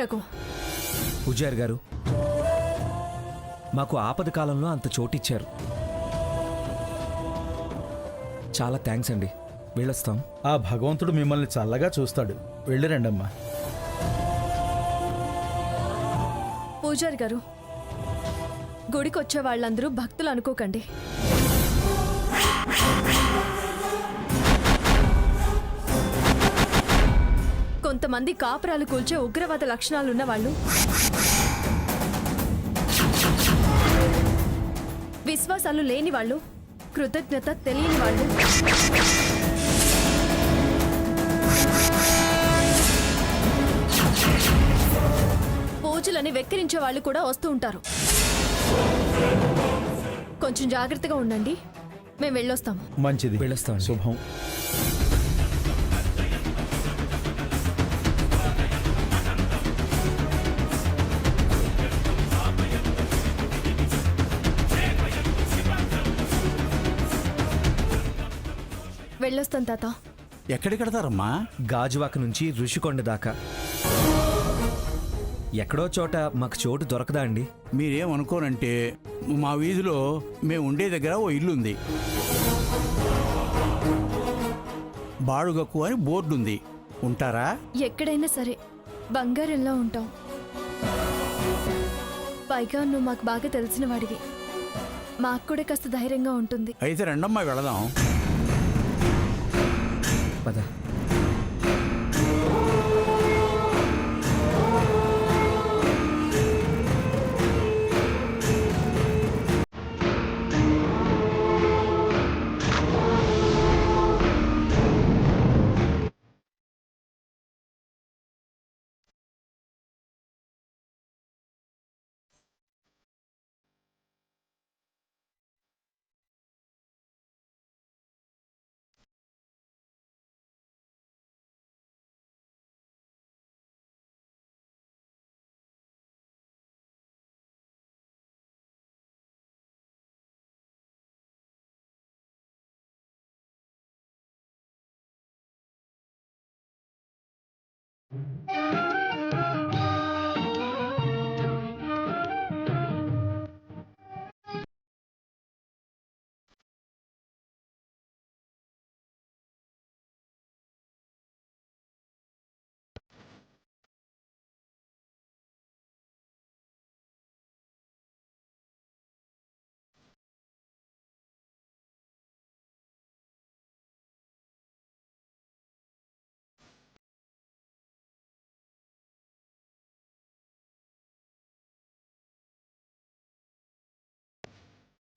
రఘు. పూజారి గారు, మాకు ఆపద కాలంలో అంత చోటిచ్చారు. చాలా థ్యాంక్స్ అండి. వెళ్ళొస్తాం. ఆ భగవంతుడు మిమ్మల్ని చల్లగా చూస్తాడు. వెళ్ళిరండమ్మా. పూజారి గారు, గుడికి వచ్చే వాళ్ళందరూ భక్తులు అనుకోకండి. కొంతమంది కాపురాలు కూల్చే ఉగ్రవాద లక్షణాలున్న వాళ్ళు, విశ్వాసాలు లేని వాళ్ళు, కృతజ్ఞత తెలియని వాళ్ళు, పూజలని వెక్కిరించే వాళ్ళు కూడా వస్తూ ఉంటారు. కొంచెం జాగ్రత్తగా ఉండండి. మేము వెళ్ళొస్తాము. మంచిది, వెళ్ళొస్తాం. శుభం. వెళ్ళొస్తాం తాత. ఎక్కడికి కడతారమ్మా? గాజువాక నుంచి ఋషికొండ దాకా. ఎక్కడో చోట మాకు చోటు దొరకదా అండి? మీరేమనుకోనంటే మా వీధిలో మేము ఉండే దగ్గర ఓ ఇల్లుంది. బాడుగకు అని బోర్డు ఉంది. ఉంటారా? ఎక్కడైనా సరే బంగారంలో ఉంటాం. పైగా నువ్వు మాకు బాగా తెలిసిన వాడివి. మాకు కూడా కాస్త ధైర్యంగా ఉంటుంది. అయితే రండమ్మా, వెళదాం. పద.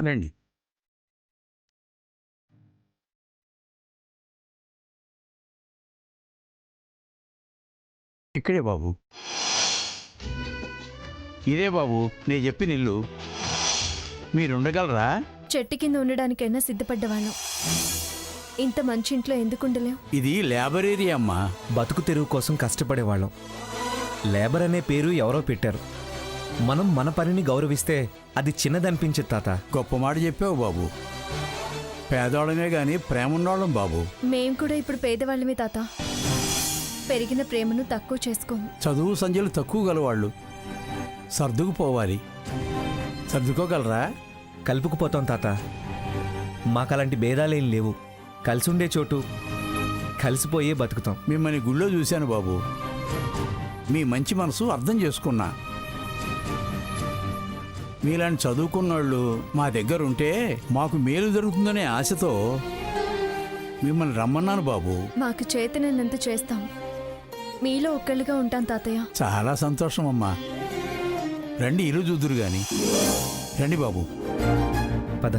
రండి. ఇక్కడే బాబు. ఇదే బాబు నేను చెప్పిన ఇల్లు. మీరుండగలరా? చెట్టు కింద ఉండడానికైనా సిద్ధపడ్డవాళ్ళం. ఇంత మంచి ఇంట్లో ఎందుకుండలేం? ఇది లేబర్ ఏరియా అమ్మా. బతుకు తెరువు కోసం కష్టపడేవాళ్ళం. లేబర్ అనే పేరు ఎవరో పెట్టారు. మనం మన పనిని గౌరవిస్తే అది చిన్నదనిపించదు తాత. గొప్ప మాట చెప్పావు బాబు. పేదవాళ్ళమే గాని ప్రేమ ఉన్నవాళ్ళం బాబు. మేం కూడా ఇప్పుడు పేదవాళ్ళమే తాత. పెరిగిన ప్రేమను తక్కువ చేసుకోము. చదువు సంధ్యలు తక్కువ గలవాళ్ళు. సర్దుకుపోవాలి. సర్దుకోగలరా? కలుపుకుపోతాం తాత. మాకలాంటి భేదాలేం లేవు. కలిసుండే చోటు కలిసిపోయే బతుకుతాం. మిమ్మల్ని గుళ్ళో చూశాను బాబు. మీ మంచి మనసు అర్థం చేసుకున్నా. మీలాంటి చదువుకున్నోళ్ళు మా దగ్గర ఉంటే మాకు మేలు జరుగుతుందనే ఆశతో మిమ్మల్ని రమ్మన్నాను బాబు. మాకు చేతనైనంత చేస్తాం. మీలో ఒక్కళ్ళుగా ఉంటాం తాతయ్య. చాలా సంతోషం అమ్మా. రండి, ఇల్లు చూద్దురు గాని. రండి బాబు. పద.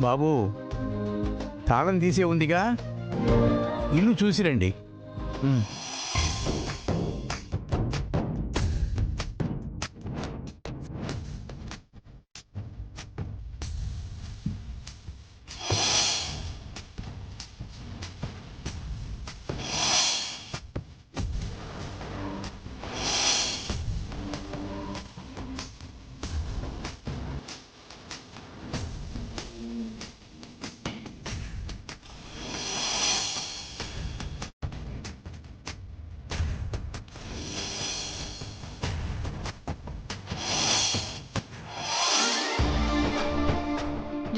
బాబు, తాళం తీసే ఉందిగా, ఇల్లు చూసిరండి.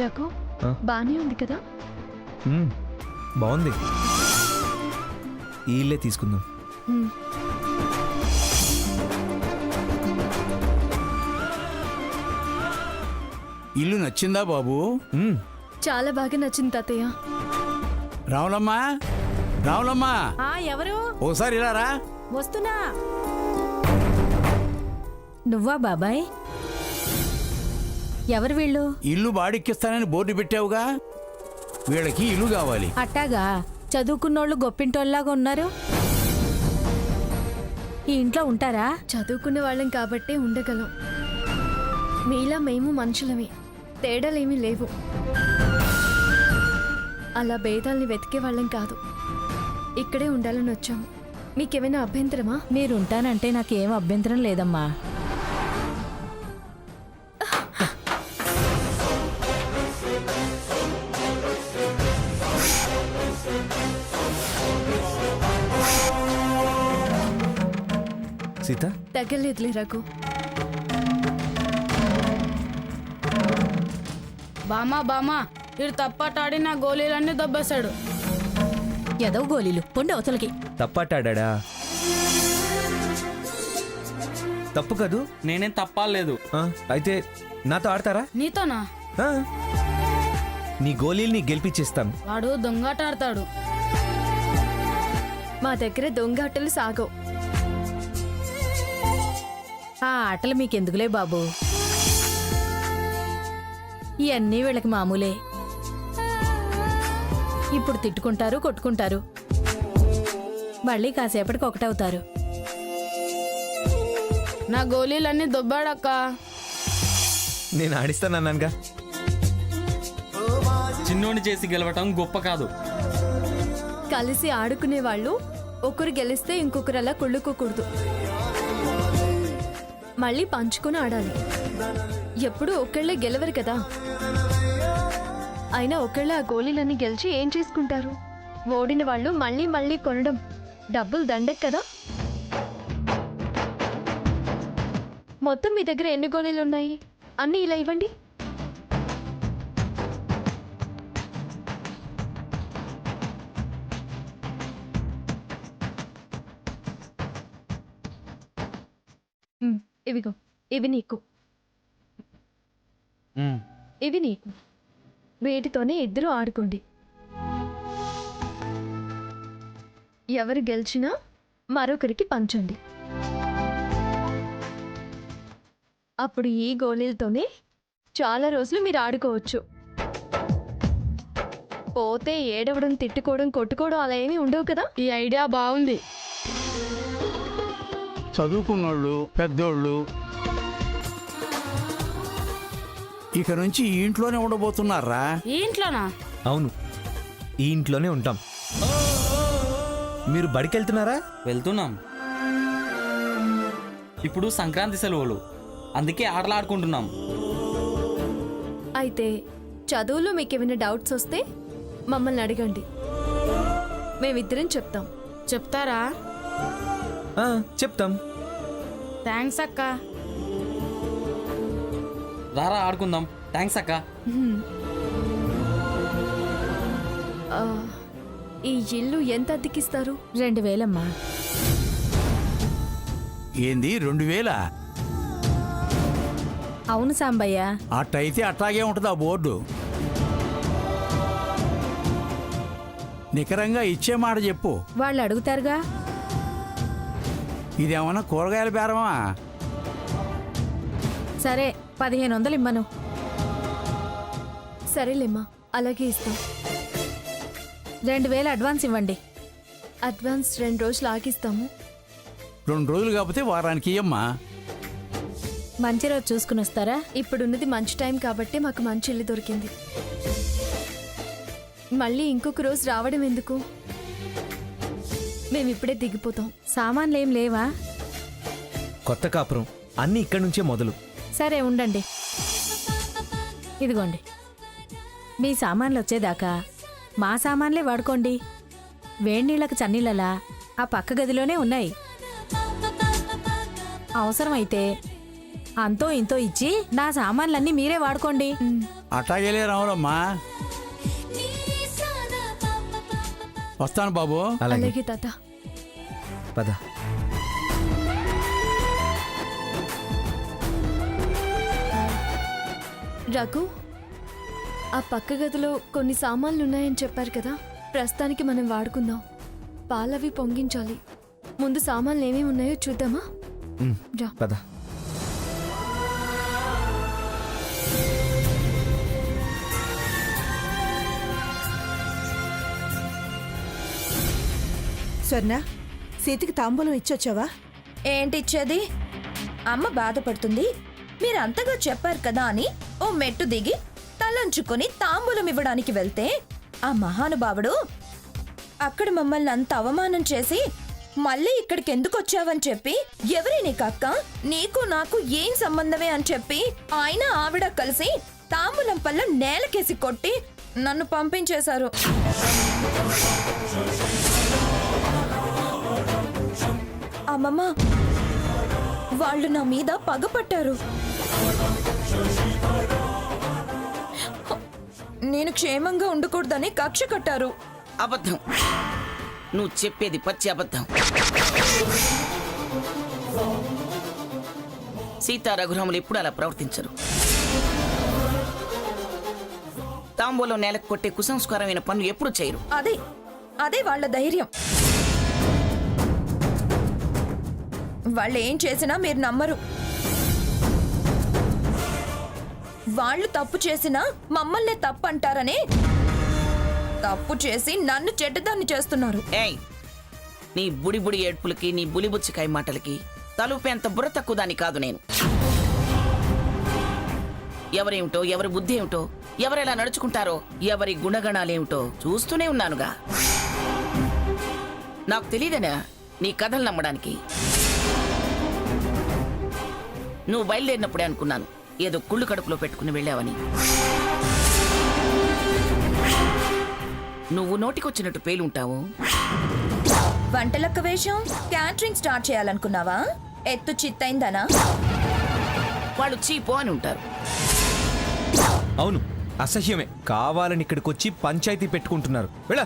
రఘు ఆ? బానే ఉంది కదా? బాగుంది. ఈ ఇల్లే తీసుకుందాం. మ్మ్. ఇల్లు నచ్చిందా బాబు? మ్మ్. చాలా బాగా నచ్చింది తాతయ్య. రావులమ్మా, రావులమ్మా, ఎవరు? ఓసారి ఇలా రా. వస్తున్నా. నువ్వా బాబాయ్? ఎవరు వీళ్ళు? ఇల్లు బాడిక్కిస్తానని బోర్డు పెట్టావుగా, వీళ్ళకి ఇల్లు కావాలి. అట్టాగా? చదువుకున్నోళ్ళు గొప్పింటోళ్ళలాగా ఉన్నారు. ఈ ఇంట్లో ఉంటారా? చదువుకున్న వాళ్ళం కాబట్టే ఉండగలం. మీలా మేము మనుషులమే, తేడాలేమీ లేవు. అలా భేదాల్ని వెతికే వాళ్ళం కాదు. ఇక్కడే ఉండాలని వచ్చాము. మీకేమైనా అభ్యంతరమా? మీరుంటానంటే నాకేం అభ్యంతరం లేదమ్మా. సీత, తగ్గలేదులే రఘు. బామా ఇడు తప్పటాడి నా గోళీలన్నీ దొబ్బేశాడు. ఎదవ గోలీలు పొండి అవతలకి. తప్పటాడా? తప్పు కదూ. నేనేం తప్పాలేదు. అయితే నాతో ఆడతారా? నీతోనా? ఆ. నీ గోళీల్ని గెలిపించేస్తాను. వాడు దొంగాట ఆడతాడు. మా దగ్గర దొంగ ఆటలు సాగవు. ఆ ఆటలు మీకెందుకులే బాబు, ఇవన్నీ వీళ్ళకి మామూలే. ఇప్పుడు తిట్టుకుంటారు, కొట్టుకుంటారు, మళ్ళీ కాసేపటికి ఒకటవుతారు. నా గోళీలన్నీ దొబ్బాడక్క. నేను ఆడిస్తానన్నానుగా. చిన్నోని చేసి గెలవటం గొప్ప కాదు. కలిసి ఆడుకునే వాళ్ళు ఒకరు గెలిస్తే ఇంకొకరు అలా కుళ్ళుకోకూడదు. మళ్ళీ పంచుకొని ఆడాలి. ఎప్పుడు ఒకళ్ళే గెలవరు కదా. అయినా ఒకళ్ళే ఆ గోళీలన్నీ గెలిచి ఏం చేసుకుంటారు? ఓడిన వాళ్ళు మళ్ళీ మళ్ళీ కొనడం డబ్బులు దండక్ కదా. మొత్తం మీ దగ్గర ఎన్ని గోళీలు ఉన్నాయి? అన్నీ ఇలా ఇవ్వండి. ఇవిగో, ఇవి నీకు, ఇవి నీకు. వీటితోనే ఇద్దరు ఆడుకోండి. ఎవరు గెలిచినా మరొకరికి పంచండి. అప్పుడు ఈ గోళీలతోనే చాలా రోజులు మీరు ఆడుకోవచ్చు. పోతే ఏడవడం, తిట్టుకోవడం, కొట్టుకోవడం అలా ఏమీ ఉండవు కదా. ఈ ఐడియా బాగుంది. చదువుకున్నోళ్ళు, పెద్దోళ్ళు ఇక నుంచి ఈ ఇంట్లోనే ఉండబోతున్నారా? ఈ ఇంట్లోనా? అవును, ఈ ఇంట్లోనే ఉంటాం. మీరు బడికెళ్తున్నారా? వెళ్తున్నాం. ఇప్పుడు సంక్రాంతి సెలవులు, అందుకే ఆటలాడుకుంటున్నాం. అయితే చదువులో మీకు ఏమైనా డౌట్స్ వస్తే మమ్మల్ని అడగండి, మేమిద్దరం చెప్తాం. చెప్తారా? చెప్తాం. థ్యాంక్స్ అక్క. రారా ఆడుకుందాం. థ్యాంక్స్ అక్క. ఆ, ఈ ఇల్లు ఎంత అద్దెకిస్తారు? 2000 అమ్మా. ఏంది 2000? అవును సాంబయ్య. అట్టయితే అట్టాగే ఉంటుంది ఆ బోర్డు. నికరంగా ఇచ్చే మాట చెప్పు. వాళ్ళు అడుగుతారుగా. ఇదేమన్నా కూరగాయల బేరమా? సరే 1500 ఇమ్మను. సరేలేమ్మా, అలాగే ఇస్తాం. 2000 అడ్వాన్స్ ఇవ్వండి. అడ్వాన్స్ 2 రోజులు ఆగిస్తాము. 2 రోజులు కాకపోతే వారానికి ఇయ్యమ్మా. మంచి రోజు చూసుకుని వస్తారా? ఇప్పుడున్నది మంచి టైం కాబట్టి మాకు మంచి ఇల్లు దొరికింది. మళ్ళీ ఇంకొక రోజు రావడం ఎందుకు? మేమిప్పుడే దిగిపోతాం. సామాన్లేం లేవా? కొత్త కాపురం, అన్నీ ఇక్కడి నుంచే మొదలు. సరే ఉండండి, ఇదిగోండి. మీ సామాన్లు వచ్చేదాకా మా సామాన్లే వాడుకోండి. వేడినీళ్ళకు చన్నీళ్ళలా ఆ పక్క గదిలోనే ఉన్నాయి. అవసరమైతే అంతో ఇంతో ఇచ్చి నా సామాన్లన్నీ మీరే వాడుకోండి. అట్లాగేలే రావులమ్మా. వస్తాను బాబు. అలాగే అలాగే తాత. పద. రఘు, ఆ పక్క గదిలో కొన్ని సామాన్లు ఉన్నాయని చెప్పారు కదా, ప్రస్తుతానికి మనం వాడుకుందాం. పాలవి పొంగించాలి. ముందు సామాన్లు ఏమేమి ఉన్నాయో చూద్దామా? ఉమ్, రా. పద. స్వర్ణ, సీతకి తాంబూలం ఇచ్చొచ్చావా? ఏంటిచ్చేది? అమ్మ బాధపడుతుంది, మీరంతగా చెప్పారు కదా అని ఓ మెట్టు దిగి తలంచుకొని తాంబూలం ఇవ్వడానికి వెళ్తే ఆ మహానుభావుడు అక్కడ మమ్మల్ని అంత అవమానం చేసి మళ్ళీ ఇక్కడికి ఎందుకు వచ్చావని చెప్పి, ఎవరి నీకు అక్క, నీకు నాకు ఏం సంబంధమే అని చెప్పి ఆయన ఆవిడ కలిసి తాంబూలం పళ్ళ నేలకేసి కొట్టి నన్ను పంపించేశారు. అమ్మమ్మ, వాళ్ళు నా మీద పగపట్టారు. నేను క్షేమంగా ఉండకూడదని కక్ష కట్టారు. అబద్ధం. నువ్వు చెప్పేది పచ్చి అబద్ధం. సీతా రఘురాములు ఎప్పుడు అలా ప్రవర్తించరు. తాంబూలం నేలకు కొట్టే కుసంస్కారమైన పనులు ఎప్పుడు చేయరు. అదే అదే వాళ్ళ ధైర్యం. వాళ్ళు ఏం చేసినా మీరు నమ్మరు. వాళ్ళు తప్పు చేసినా మమ్మల్నే తప్పు అంటారనే తప్పు చేసి నన్ను చెడ్డదాన్ని చేస్తున్నారు. ఏయ్, నీ బుడి బుడి ఏడ్పులకి, నీ బులిబుచ్చికాయ మాటలకి తలుపేంత బుర్ర తక్కువ దాన్ని కాదు నేను. ఎవరేమిటో, ఎవరి బుద్ధి ఏమిటో, ఎవరెలా నడుచుకుంటారో, ఎవరి గుణగణాలేమిటో చూస్తూనే ఉన్నానుగా. నాకు తెలియదనా నీ కథలు నమ్మడానికి? నువ్వు బయలుదేరినప్పుడే అనుకున్నాను ఏదో కుళ్ళు కడుపులో పెట్టుకుని వెళ్ళావని. నువ్వు నోటికొచ్చినట్టు పేలుంటావు. వంటలక్క వేషం క్యాటరింగ్ స్టార్ట్ చేయాలనుకున్నావా? ఎత్తు చిత్తైందనా? వాళ్ళు చీపో అని ఉంటారు. అవును, అసహ్యమే. కావాలని ఇక్కడికి వచ్చి పంచాయతీ పెట్టుకుంటున్నారు. వెళ్ళ.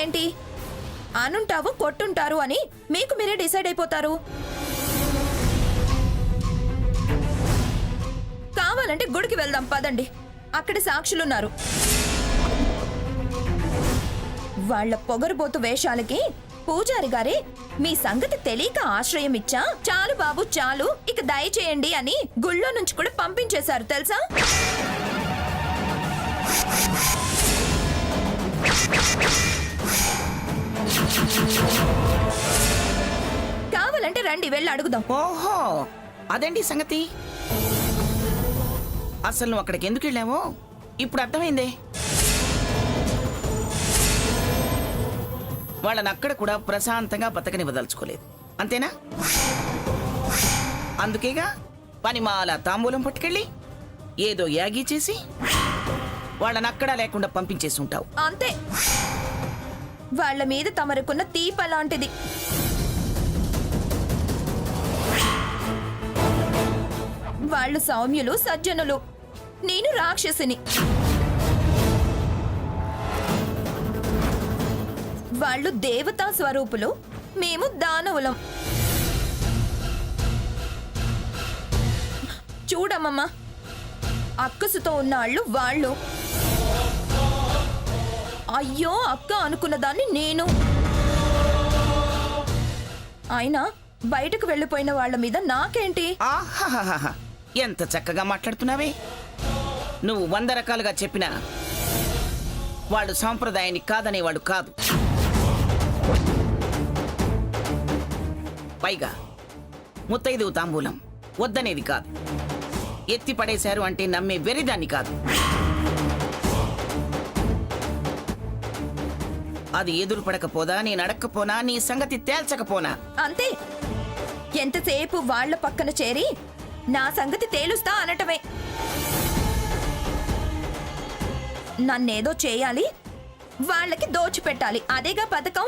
ఏంటి అనుంటావు, కొట్టుంటారు అని మీకు మీరే డిసైడ్ అయిపోతారు. కావాలంటే గుడికి వెళ్దాం పదండి, అక్కడ సాక్షులున్నారు. వాళ్ళ పొగరుబోతు వేషాలకి పూజారి గారే మీ సంగతి తెలియక ఆశ్రయం ఇచ్చా, చాలు బాబు చాలు, ఇక దయచేయండి అని గుళ్ళో నుంచి కూడా పంపించేశారు తెలుసా? కావాలంటే రండి, వెళ్ళి అడుగుదాం. ఓహో, అదేంటి సంగతి? అసలు నువ్వు అక్కడికి ఎందుకు వెళ్ళావో ఇప్పుడు అర్థమైందే. వాళ్ళని అక్కడ కూడా ప్రశాంతంగా బతకనివ్వదలుచుకోలేదు, అంతేనా? అందుకేగా పనిమాల తాంబూలం పట్టుకెళ్ళి ఏదో యాగి చేసి వాళ్ళని అక్కడా లేకుండా పంపించేసి ఉంటావు. అంతే, వాళ్ళ మీద తమరుకున్న తీప లాంటిది. వాళ్ళు సౌమ్యులు, సజ్జనులు, నేను రాక్షసిని. వాళ్ళు దేవతా స్వరూపులు, మేము దానవులం. చూడమ్మమ్మా, అక్కసుతో ఉన్నాళ్ళు వాళ్ళు. అయ్యో అక్క అనుకున్న దాన్ని నేను. అయినా బయటకు వెళ్ళిపోయిన వాళ్ళ మీద నాకేంటి? ఆహాహాహా, ఎంత చక్కగా మాట్లాడుతున్నావే. నువ్వు 100 రకాలుగా చెప్పినా వాళ్ళు సాంప్రదాయాన్ని కాదనేవాడు కాదు. పైగా ముత్తైదువు తాంబూలం వద్దనేది కాదు, ఎత్తి పడేశారు అంటే నమ్మే వెరిదాన్ని కాదు. అది ఎదురు పడకపోదా, నేను అడక్కపోనా, నీ సంగతి తేల్చకపోనా అంతే. ఎంతసేపు వాళ్ళ పక్కన చేరి నా సంగతి తేలుస్తా అనటమే. నన్నేదో చేయాలి, వాళ్ళకి దోచిపెట్టాలి, అదేగా పథకం.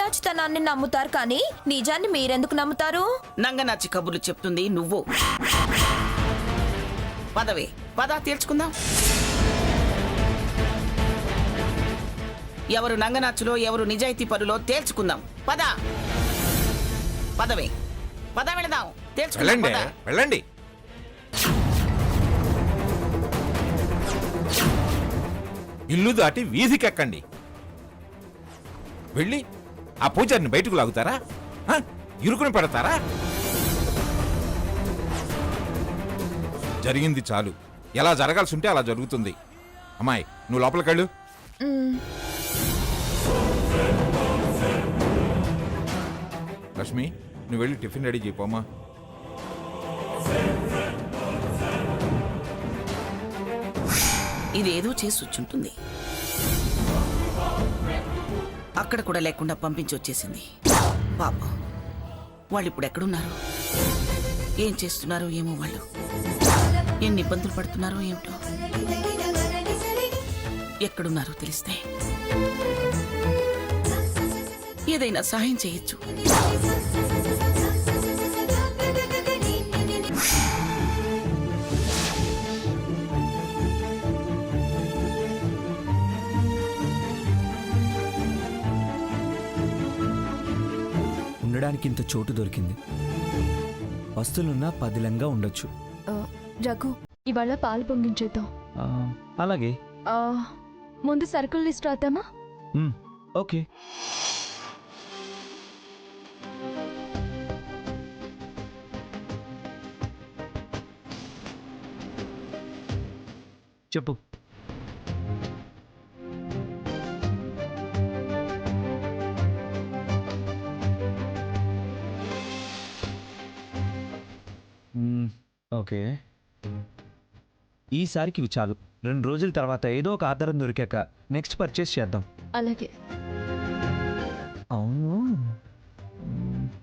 నంగనాచితనాన్ని నమ్ముతారు కానీ నిజాన్ని మీరెందుకు నమ్ముతారు? నంగనాచి కబుర్లు చెప్తుంది నువ్వు. పదవే, పద తేల్చుకుందాం. ఎవరు నంగనాచులో ఎవరు నిజాయితీ పరులో తేల్చుకుందాం. పద పదవే, పద వెళదాం, తేల్చుకుందాం. వెళ్ళండి పద. వెళ్ళండి. ఇల్లు దాటి వీధికెక్కండి. వెళ్ళి ఆ పూజారిని బయటకు లాగుతారా? ఆ? ఇరుకుని పెడతారా? జరిగింది చాలు. ఎలా జరగాల్సి ఉంటే అలా జరుగుతుంది. అమ్మాయి, నువ్వు లోపలికెళ్ళు. లక్ష్మి, నువ్వు వెళ్ళి టిఫిన్ రెడీ చేయపోమ్మా. ఇదేదో చేసి వచ్చుంటుంది. అక్కడ కూడా లేకుండా పంపించి వచ్చేసింది. పాపం, వాళ్ళు ఇప్పుడు ఎక్కడున్నారు, ఏం చేస్తున్నారో ఏమో, వాళ్ళు ఎన్ని ఇబ్బందులు పడుతున్నారో ఏమిటో. ఎక్కడున్నారో తెలిస్తే ఏదైనా సహాయం చేయొచ్చు. ఉండడానికి ఇంత చోటు దొరికింది. వస్తువులున్నా పదిలంగా ఉండొచ్చు. రఘు, ఇవాళ పాలు పొంగించేద్దాం. అలాగే. ముందు సరుకుల లిస్ట్ రాద్దామా? ఓకే. చెప్పు. ఓకే, ఈసారికి ఇవి చాలు. 2 రోజుల తర్వాత ఏదో ఒక ఆధారం దొరికాక నెక్స్ట్ పర్చేస్ చేద్దాం. అలాగే. అవును,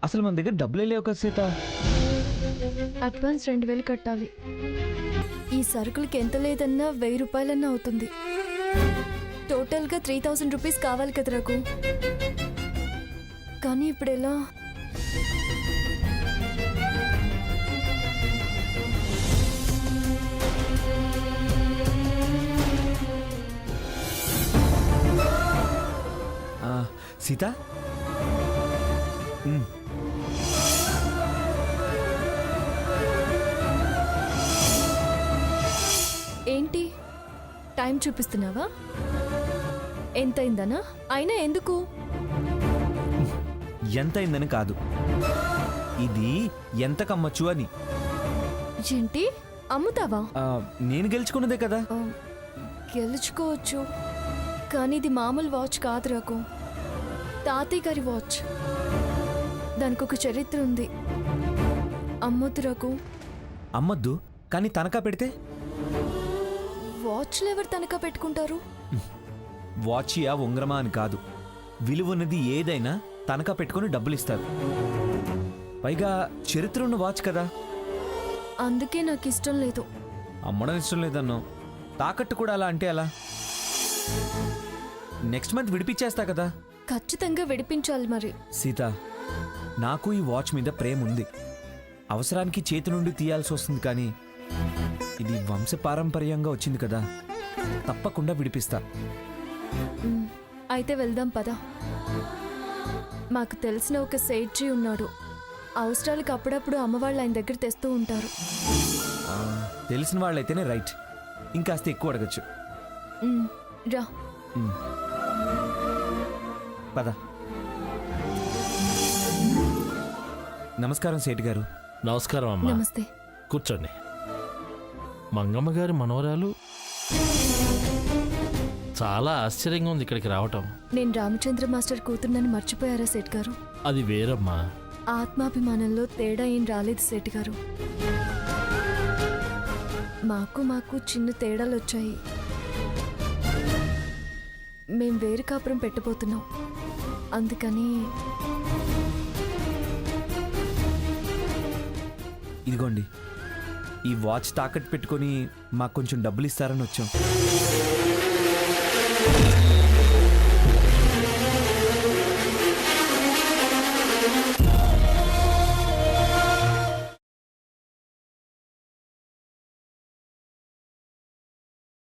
అసలు మన దగ్గర డబ్బులే లేవు కదా సీత. అడ్వాన్స్ 2000 కట్టాలి. ఈ సరుకులకి ఎంత లేదన్నా 1000 రూపాయలన్నా అవుతుంది. టోటల్గా 3000 రూపీస్ కావాలి కదా రఘు. కానీ ఇప్పుడు ఎలా? సీత, ఏంటి టైం చూపిస్తున్నావా? ఎంతైందనా? అయినా ఎందుకు? ఎంతైందని కాదు, ఇది ఎంత కమ్మచ్చు అని. ఏంటి, అమ్ముతావా? నేను గెలుచుకున్నదే కదా. గెలుచుకోవచ్చు, కానీ ఇది మామూలు వాచ్ కాదు రఘు. తాతయ్య గారి వాచ్. దానికి ఒక చరిత్ర ఉంది. అమ్మొద్దు రఘు. అమ్మొద్దు, కానీ తనఖా పెడితే? వాచ్లు ఎవరు తనఖా పెట్టుకుంటారు? వాచియా ఉంగరమా అని కాదు, విలువన్నది ఏదైనా తనఖా పెట్టుకుని డబ్బులు ఇస్తారు. పైగా చరిత్ర ఉన్న వాచ్ కదా. అందుకే నాకు ఇష్టం లేదు. అమ్మడం ఇష్టం లేదన్నో, తాకట్టు కూడా అలా అంటే అలా. నెక్స్ట్ మంత్ విడిపించేస్తా కదా. ఖచ్చితంగా విడిపించాలి మరి. సీత, నాకు ఈ వాచ్ మీద ప్రేమ ఉంది. అవసరానికి చేతి నుండి తీయాల్సి వస్తుంది, కానీ ఇది వంశపారంపర్యంగా వచ్చింది కదా, తప్పకుండా విడిపిస్తా. అయితే వెళ్దాం పదా. మాకు తెలిసిన ఒక సేట్జీ ఉన్నాడు. అవసరాలకు అప్పుడప్పుడు అమ్మవాళ్ళు ఆయన దగ్గర తెస్తూ ఉంటారు. తెలిసిన వాళ్ళైతేనే రైట్, ఇంకాస్త ఎక్కువ అడగచ్చు. రా. పద. నమస్కారం సేటు గారు. నమస్కారం అమ్మా. నమస్తే. కూర్చోండి. మంగమ్మ గారి మనవరాలు చాలా ఆశ్చర్యంగా ఉంది ఇక్కడికి రావటం. నేను రామచంద్ర మాస్టర్ కూతురునని మర్చిపోయారా సేట్ గారు? అది వేరమ్మా. ఆత్మాభిమానంలో తేడా ఏం రాలేదు సేట్ గారు. మాకు చిన్న తేడాలు వచ్చాయి. మేం వేరు కాపురం పెట్టబోతున్నాం. అందుకని ఇదిగోండి, ఈ వాచ్ తాకట్టు పెట్టుకొని మాకు కొంచెం డబ్బులు ఇస్తారని వచ్చాం.